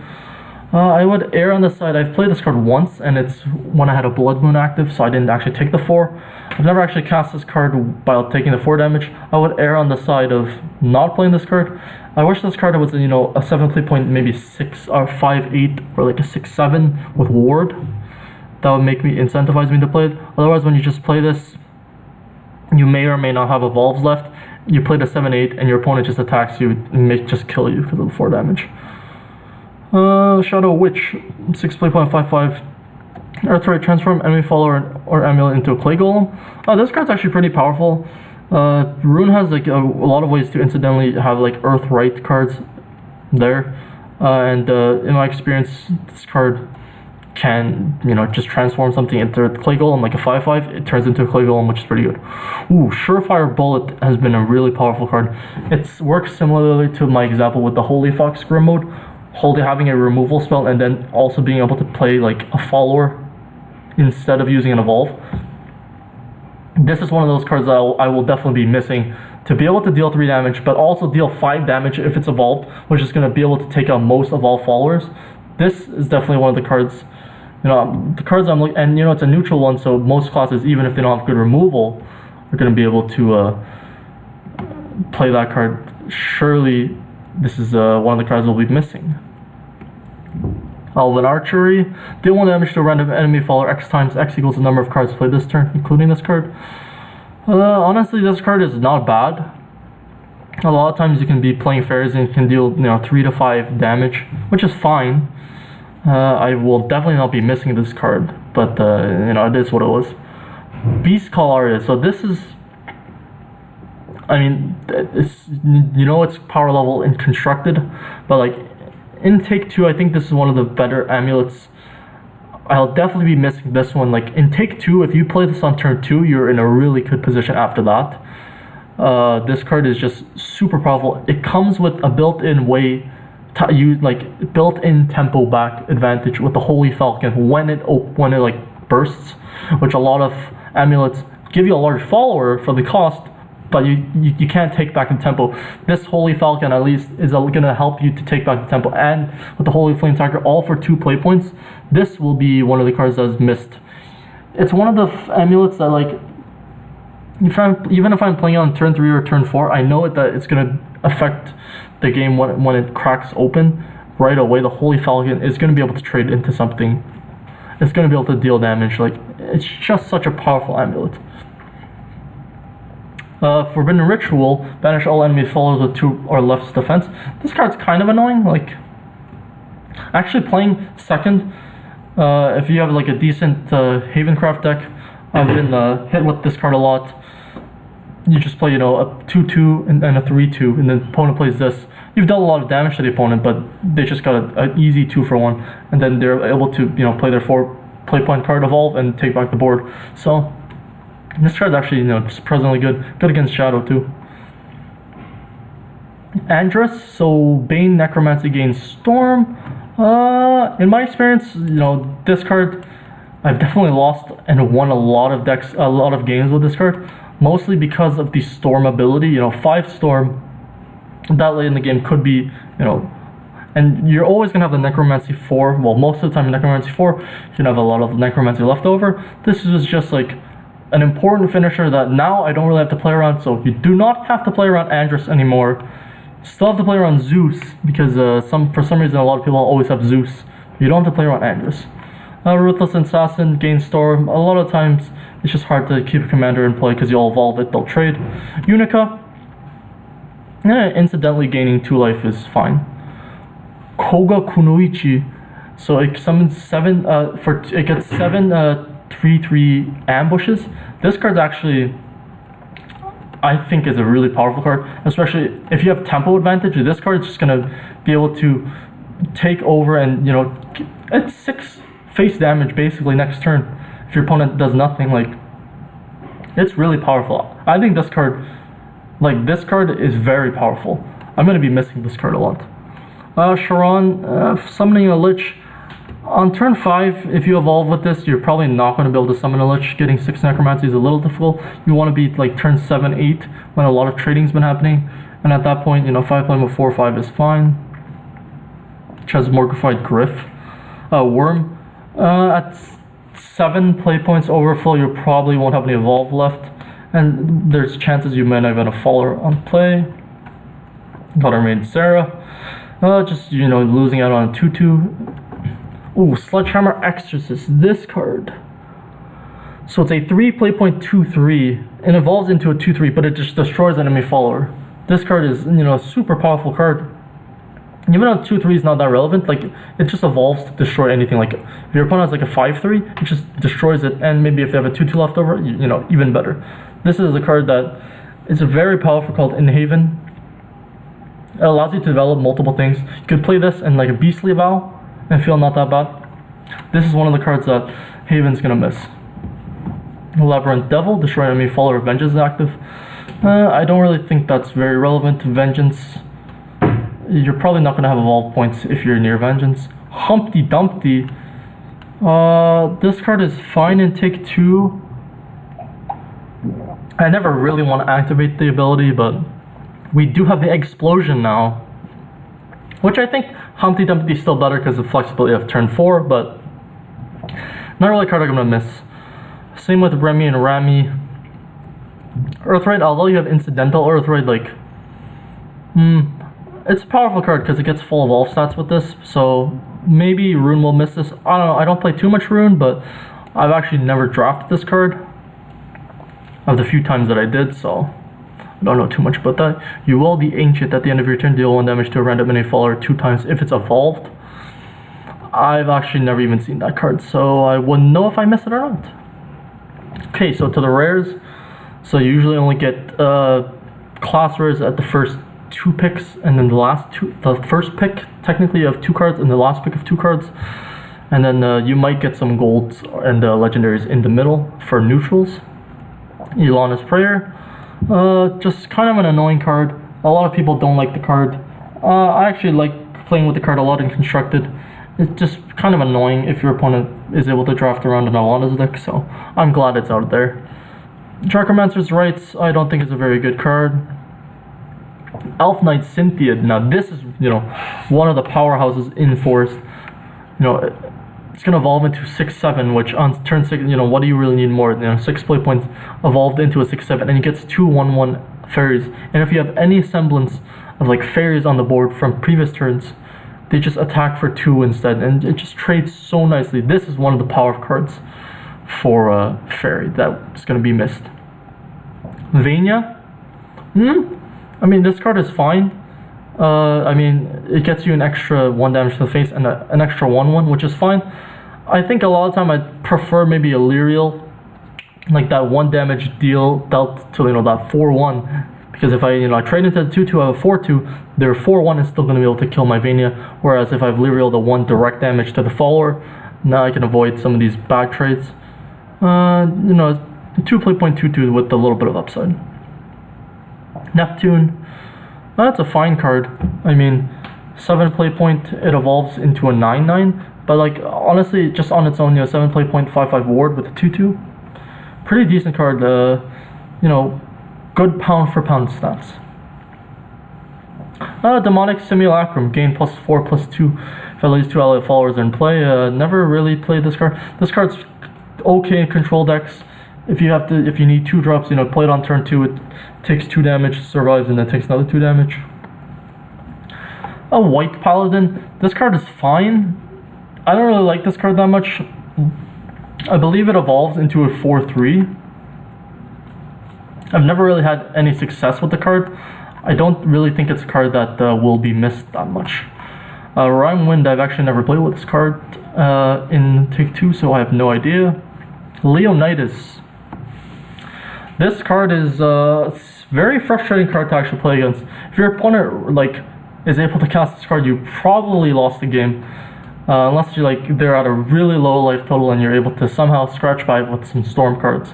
I would err on the side. I've played this card once, and it's when I had a Blood Moon active, so I didn't actually take the 4. I've never actually cast this card by taking the 4 damage. I would err on the side of not playing this card. I wish this card was, you know, a 7 play point, maybe 6 or 5/8, or like a 6/7 with Ward. That would incentivize me to play it. Otherwise, when you just play this, you may or may not have evolves left. You played a 7/8, and your opponent just attacks you and may just kill you because of the 4 damage. Shadow Witch, 6 play point 5/5. Earthright, transform enemy follower or amulet into a clay golem. This card's actually pretty powerful. Rune has like a lot of ways to incidentally have like Earthright cards there, and in my experience, this card can, you know, just transform something into a clay golem, like a 5/5. It turns into a clay golem, which is pretty good. Ooh, Surefire Bullet has been a really powerful card. It works similarly to my example with the Holy Fox Grim mode, having a removal spell and then also being able to play like a follower instead of using an evolve. This is one of those cards that I will definitely be missing, to be able to deal 3 damage but also deal 5 damage if it's evolved, which is going to be able to take out most evolved followers. This is definitely one of the cards, you know, the cards I'm looking, and you know it's a neutral one, so most classes, even if they don't have good removal, are going to be able to play that card. Surely this is one of the cards we'll be missing. Elven Archery, deal 1 damage to a random enemy follower X times X equals the number of cards played this turn, including this card. Honestly, this card is not bad. A lot of times you can be playing fairies and you can deal, you know, 3 to 5 damage, which is fine. I will definitely not be missing this card, but you know, it is what it was. Beast Call Aria. So this is, I mean, it's, you know, it's power level in constructed, but like in Take 2, I think this is one of the better amulets. I'll definitely be missing this one. Like in Take 2, if you play this on turn 2, you're in a really good position after that. This card is just super powerful. It comes with a built-in way to use, like built-in tempo back advantage with the Holy Falcon when it like bursts, which a lot of amulets give you a large follower for the cost, but you can't take back the tempo. This Holy Falcon at least is going to help you to take back the tempo, and with the Holy Flame Tiger, all for 2 play points. This will be one of the cards that is missed. It's one of the amulets that, like, even if I'm playing on turn 3 or turn 4, I know that it's going to affect the game when it cracks open right away. The Holy Falcon is going to be able to trade into something, it's going to be able to deal damage. Like, it's just such a powerful amulet. Forbidden Ritual, banish all enemy followers with 2 or less defense. This card's kind of annoying. Like, actually playing second, if you have like a decent Havencraft deck, I've been hit with this card a lot. You just play, you know, a 2-2 and a 3-2, and the opponent plays this. You've dealt a lot of damage to the opponent, but they just got an easy 2-for-1, and then they're able to, you know, play their 4 play point card, evolve, and take back the board. So this card's actually, you know, surprisingly good. Good against Shadow too. Andrus, so Bane Necromancy gains Storm. In my experience, you know, this card, I've definitely lost and won a lot of games with this card, mostly because of the Storm ability. You know, 5 Storm that late in the game could be, you know, and you're always gonna have the Necromancy 4. Well, most of the time Necromancy 4, you can have a lot of Necromancy left over. This is just like an important finisher that now I don't really have to play around. So you do not have to play around Andrus anymore. Still have to play around Zeus, because for some reason a lot of people always have Zeus. You don't have to play around Andrus. Ruthless Assassin gains Storm. A lot of times it's just hard to keep a commander in play because you'll evolve it, they'll trade. Unica, incidentally gaining 2 life is fine. Koga Kunoichi, so it summons 7 it gets 7 3/3 ambushes. This card's actually, I think, is a really powerful card, especially if you have tempo advantage. This card is just gonna be able to take over, and you know, it's 6 face damage basically next turn if your opponent does nothing. Like, it's really powerful. I think this card, like, this card is very powerful. I'm gonna be missing this card a lot. Sharon, summoning a Lich. On turn 5, if you evolve with this, you're probably not going to be able to summon a Lich. Getting 6 Necromancy is a little difficult. You want to be like turn 7, 8 when a lot of trading's been happening, and at that point, you know, 5 playing with 4/5 is fine. Chasmorgified Griff. Worm. At 7 play points overflow, you probably won't have any evolve left, and there's chances you might not even have a Faller on play. Got our main Sarah. Just, you know, losing out on a 2/2. Ooh, Sledgehammer Exorcist, this card. So it's a 3 play point 2/3, and evolves into a 2/3, but it just destroys enemy follower. This card is, you know, a super powerful card. Even though 2/3 is not that relevant, like, it just evolves to destroy anything. Like, if your opponent has like a 5/3, it just destroys it, and maybe if they have a 2/2 left over, you know, even better. This is a card that is a very powerful card in Haven. It allows you to develop multiple things. You could play this in like a Beastly Vow and feel not that bad. This is one of the cards that Haven's gonna miss. Labyrinth Devil, destroy enemy follower, Vengeance is active. I don't really think that's very relevant. Vengeance, you're probably not gonna have evolve points if you're near Vengeance. Humpty Dumpty, this card is fine in take 2. I never really want to activate the ability, but we do have the Explosion now, which I think Humpty Dumpty is still better because of flexibility of turn 4, but not really a card I'm going to miss. Same with Remy and Rami. Earthright, although you have incidental Earthright, like, it's a powerful card because it gets full evolve stats with this, so maybe Rune will miss this. I don't know, I don't play too much Rune, but I've actually never drafted this card of the few times that I did, so I don't know too much about that. You will be Ancient at the end of your turn, deal 1 damage to a random enemy follower 2 times if it's evolved. I've actually never even seen that card, so I wouldn't know if I missed it or not. Okay, so to the rares, so you usually only get class rares at the first 2 picks, and then the first pick technically of 2 cards, and the last pick of 2 cards, and then you might get some golds and legendaries in the middle for neutrals. Ilana's Prayer. Just kind of an annoying card. A lot of people don't like the card. I actually like playing with the card a lot in Constructed. It's just kind of annoying if your opponent is able to draft around an Alana's deck, so I'm glad it's out there. Dracomancer's Rights, I don't think is a very good card. Elf Knight Cynthia, now this is, you know, one of the powerhouses in Forest. You know, it's going to evolve into 6/7, which on turn 6, you know, what do you really need more? You know, 6 play points evolved into a 6/7, and he gets 2 1/1 fairies. And if you have any semblance of like fairies on the board from previous turns, they just attack for 2 instead, and it just trades so nicely. This is one of the power cards for Fairy that's going to be missed. Vania? I mean, this card is fine. I mean, it gets you an extra 1 damage to the face and an extra 1/1, which is fine. I think a lot of the time I'd prefer maybe Illyrial, like that 1 damage deal dealt to, that 4/1. Because if I trade into the 2/2, I have a 4/2, their 4/1 is still going to be able to kill my Vania. Whereas if I have Illyrial, the 1 direct damage to the follower, now I can avoid some of these bad trades. 2 play point 2/2 with a little bit of upside. Neptune. That's a fine card. I mean, 7 play point, it evolves into a 9/9. But like, honestly, just on its own, 7 play point, 5/5 ward with a 2/2. Pretty decent card. Good pound for pound stats. Demonic Simulacrum. Gain +4/+2 if at least 2 allied followers are in play. Never really played this card. This card's okay in control decks. If you need 2 drops, play it on turn 2. It takes 2 damage, survives, and then takes another 2 damage. A White Paladin. This card is fine. I don't really like this card that much. I believe it evolves into a 4/3. I've never really had any success with the card. I don't really think it's a card that will be missed that much. Rime Wind, I've actually never played with this card in Take 2, so I have no idea. Leonidas. This card is a very frustrating card to actually play against. If your opponent is able to cast this card, you probably lost the game. Unless they're at a really low life total and you're able to somehow scratch by with some storm cards.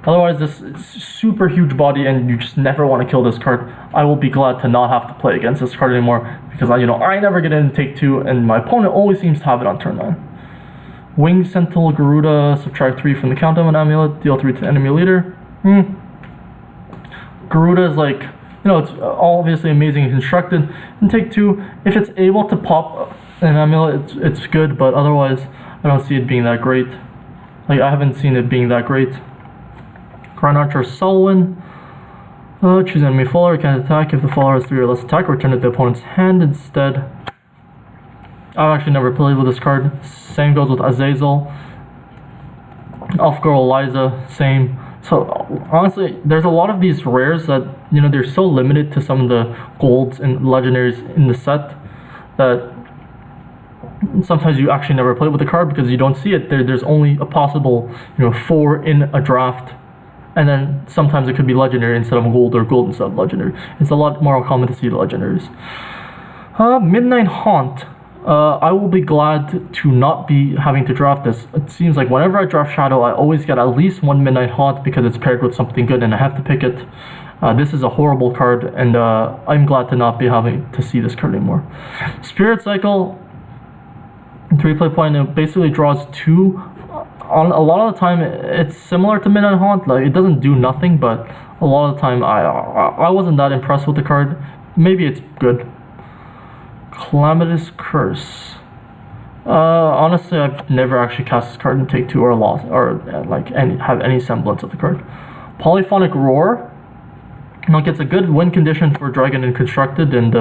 Otherwise, this is super huge body and you just never want to kill this card. I will be glad to not have to play against this card anymore because I never get in Take 2 and my opponent always seems to have it on turn 9. Winged Sentinel Garuda, subtract 3 from the countdown amulet, deal 3 to enemy leader. Garuda is it's obviously amazing and constructed. In Take 2, if it's able to pop an amulet, it's good, but otherwise, I don't see it being that great. I haven't seen it being that great. Grand Archer Selwyn. Choose enemy follower, can't attack. If the follower has 3 or less attack, return it to the opponent's hand instead. I've actually never played with this card. Same goes with Azazel. Elf Girl Eliza, same. So honestly, there's a lot of these rares that they're so limited to some of the golds and legendaries in the set that sometimes you actually never play with the card because you don't see it. There's only a possible 4 in a draft, and then sometimes it could be legendary instead of gold or gold instead of legendary. It's a lot more common to see the legendaries. Midnight Haunt. I will be glad to not be having to draft this. It seems like whenever I draft Shadow, I always get at least 1 Midnight Haunt because it's paired with something good and I have to pick it. This is a horrible card, and I'm glad to not be having to see this card anymore. Spirit Cycle, 3 play point, it basically draws 2. On a lot of the time, it's similar to Midnight Haunt. It doesn't do nothing, but a lot of the time, I wasn't that impressed with the card. Maybe it's good. Calamitous Curse. Honestly, I've never actually cast this card in Take 2 or lost, or have any semblance of the card. Polyphonic Roar. It's a good win condition for Dragon and Constructed, and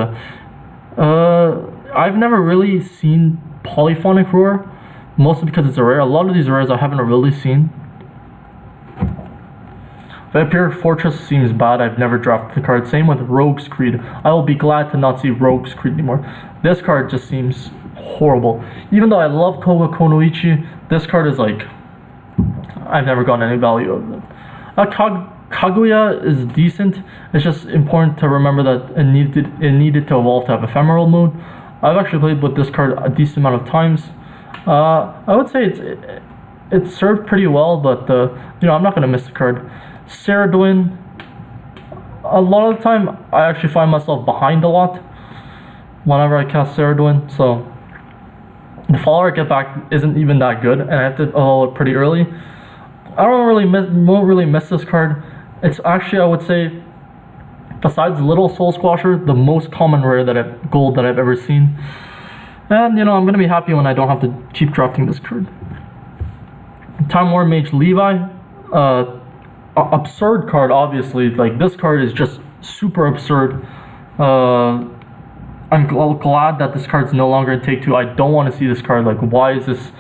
I've never really seen Polyphonic Roar, mostly because it's a rare. A lot of these rares I haven't really seen. Vampiric Fortress seems bad. I've never drafted the card. Same with Rogue's Creed. I will be glad to not see Rogue's Creed anymore. This card just seems horrible. Even though I love Koga Konoichi, this card is I've never gotten any value out of it. Kaguya is decent. It's just important to remember that it needed to evolve to have Ephemeral Moon. I've actually played with this card a decent amount of times. I would say it's served pretty well, but I'm not gonna miss the card. Ceradoin. A lot of the time, I actually find myself behind a lot whenever I cast Ceradoin, so the follower I get back isn't even that good, and I have to evolve it pretty early. I won't really miss this card. It's actually, I would say, besides Little Soul Squasher, the most common rare gold that I've ever seen. And I'm gonna be happy when I don't have to keep drafting this card. Time War Mage Levi. Absurd card, obviously. This card is just super absurd. I'm glad that this card's no longer in Take Two. I don't want to see this card. Like, why is this,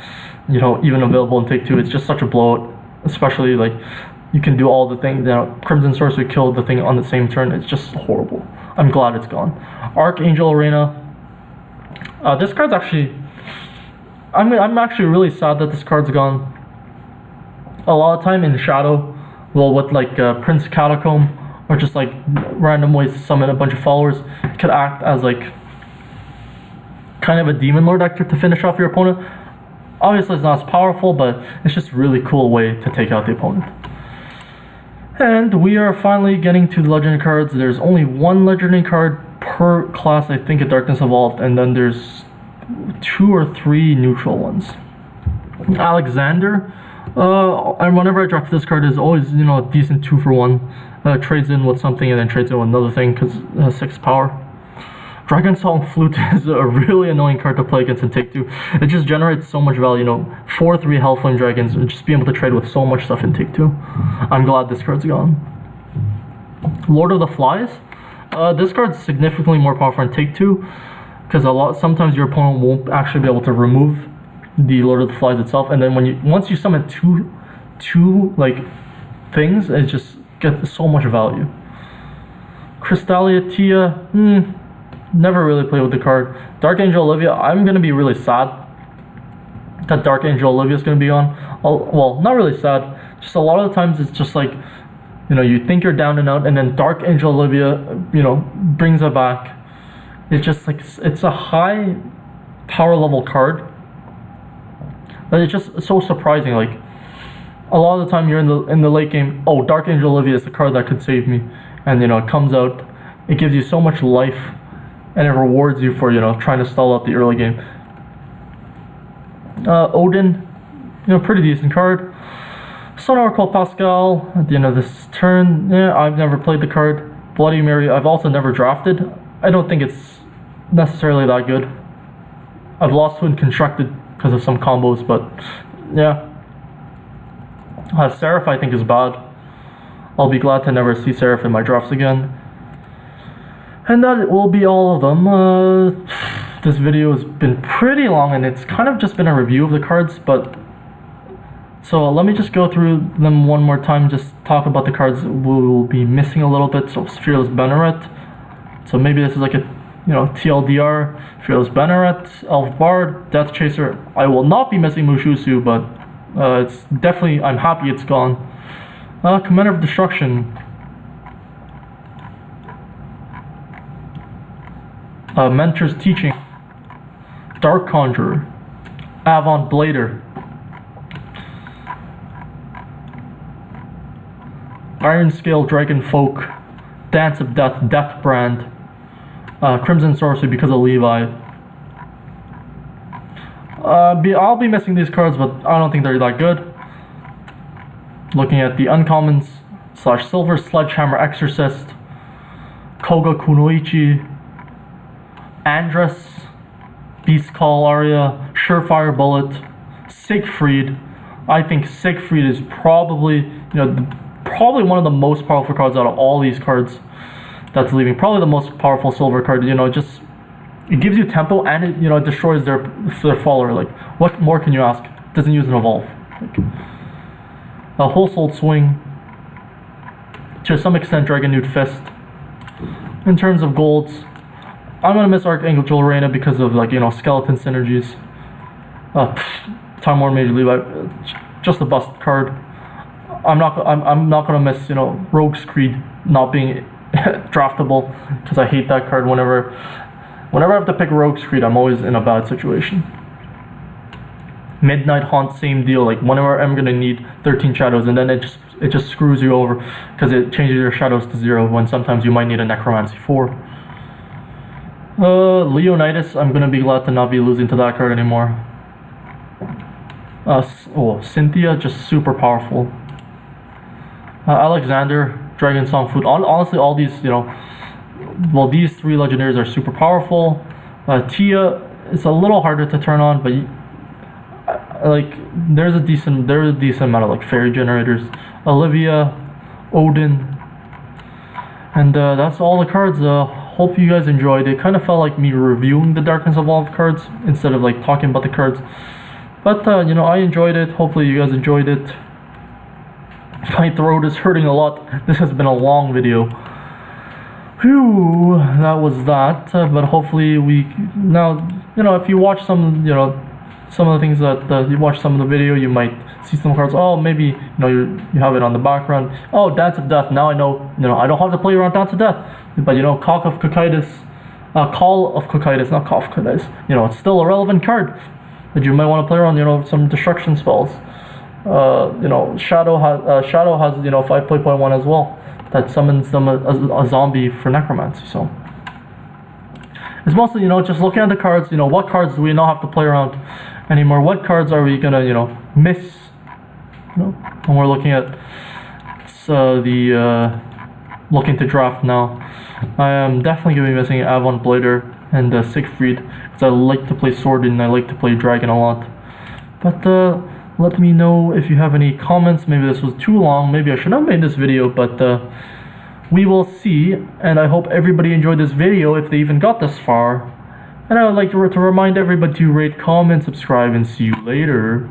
you know, even available in Take Two? It's just such a blowout, especially like you can do all the things. You know, Crimson Sorcery killed the thing on the same turn. It's just horrible. I'm glad it's gone. Archangel Arena. This card's actually. I'm actually really sad that this card's gone. A lot of time in Shadow, well, with like Prince Catacomb, or just like random ways to summon a bunch of followers, it could act as like kind of a Demon Lord actor to finish off your opponent. Obviously, it's not as powerful, but it's just a really cool way to take out the opponent. And we are finally getting to the legendary cards. There's only one legendary card per class, I think, at Darkness Evolved, and then there's 2 or 3 neutral ones. Alexander, and whenever I draft this card, is always, you know, a decent 2-for-1. Trades in with something and then trades in with another thing because 6 power. Dragon Song Flute is a really annoying card to play against in Take Two. It just generates so much value, you know, 4/3 Hellflame Dragons, and just being able to trade with so much stuff in Take Two. I'm glad this card's gone. Lord of the Flies. This card's significantly more powerful in Take Two, because sometimes your opponent won't actually be able to remove the Lord of the Flies itself, and then once you summon two like things, it just gets so much value. Crystalia Tia, never really played with the card. Dark Angel Olivia, I'm gonna be really sad that Dark Angel Olivia is gonna be on. Well, not really sad, just a lot of the times it's just like, you know, you think you're down and out, and then Dark Angel Olivia, you know, brings it back. It's just like, it's a high power level card, but it's just so surprising. Like, a lot of the time you're in the late game, oh, Dark Angel Olivia is the card that could save me, and you know, it comes out, it gives you so much life, and it rewards you for, you know, trying to stall out the early game. Odin, you know, pretty decent card. Sun Oracle Pascal at the end of this turn, yeah, I've never played the card. Bloody Mary, I've also never drafted. I don't think it's necessarily that good. I've lost to it constructed because of some combos, but yeah. Seraph I think is bad. I'll be glad to never see Seraph in my drafts again. And that will be all of them. This video has been pretty long, and it's kind of just been a review of the cards, but so let me just go through them one more time, just talk about the cards we'll be missing a little bit. So Fearless Banneret, so maybe this is like a, you know, TLDR. Fearless Banneret, Elf Bard, Death Chaser. I will not be missing Mushusu, but it's definitely, I'm happy it's gone. Commander of Destruction, Mentor's Teaching, Dark Conjurer, Avant Blader, Iron Scale Dragon Folk, Dance of Death, Death Brand, Crimson Sorcery because of Levi. I'll be missing these cards, but I don't think they're that good. Looking at the uncommons / Silver Sledgehammer Exorcist, Koga Kunoichi, Andress, Beast Call Aria, Surefire Bullet, Siegfried. I think Siegfried is probably, you know, probably one of the most powerful cards out of all these cards that's leaving. Probably the most powerful silver card. You know, just it gives you tempo, and it, you know, it destroys their follower. Like, what more can you ask? It doesn't use an evolve. Like, a Whole Soul Swing, to some extent Dragonute Fist. In terms of golds, I'm gonna miss Archangel Arena because of, like, you know, skeleton synergies. Time War Mage Levi, just a bust card. I'm not gonna miss, you know, Rogue's Creed not being draftable, because I hate that card. Whenever I have to pick Rogue's Creed, I'm always in a bad situation. Midnight Haunt, same deal. Like, whenever I'm gonna need 13 shadows, and then it just screws you over because it changes your shadows to 0 when sometimes you might need a Necromancy 4. Leonidas, I'm gonna be glad to not be losing to that card anymore. Cynthia, just super powerful. Alexander, Dragon Song Flute. Honestly, all these, you know, well, these 3 legendaries are super powerful. Tia is a little harder to turn on, but like, there's a decent amount of, like, fairy generators. Olivia, Odin, and that's all the cards. hope you guys enjoyed it. Kind of felt like me reviewing the Darkness Evolved cards instead of like talking about the cards. But you know, I enjoyed it. Hopefully you guys enjoyed it. My throat is hurting a lot. This has been a long video. Whew, that was that. But hopefully we now, you know, if you watch some, you know, some of the things that you watch some of the video, you might see some cards. Oh, maybe you know you have it on the background. Oh, Dance of Death. Now I know. You know, I don't have to play around Dance of Death. But you know, Call of Cocytus, not Call of Cocytus. You know, it's still a relevant card that you might want to play around. You know, some destruction spells. You know, Shadow has you know 5.1 as well that summons them a zombie for necromancy. So it's mostly, you know, just looking at the cards. You know, what cards do we not have to play around anymore? What cards are we gonna, you know, miss? You know, when we're looking at looking to draft now. I am definitely gonna be missing Avon Blader and Siegfried because I like to play Sword and I like to play Dragon a lot. But let me know if you have any comments. Maybe this was too long. Maybe I should have made this video, but we will see. And I hope everybody enjoyed this video if they even got this far. And I would like to remind everybody to rate, comment, subscribe, and see you later.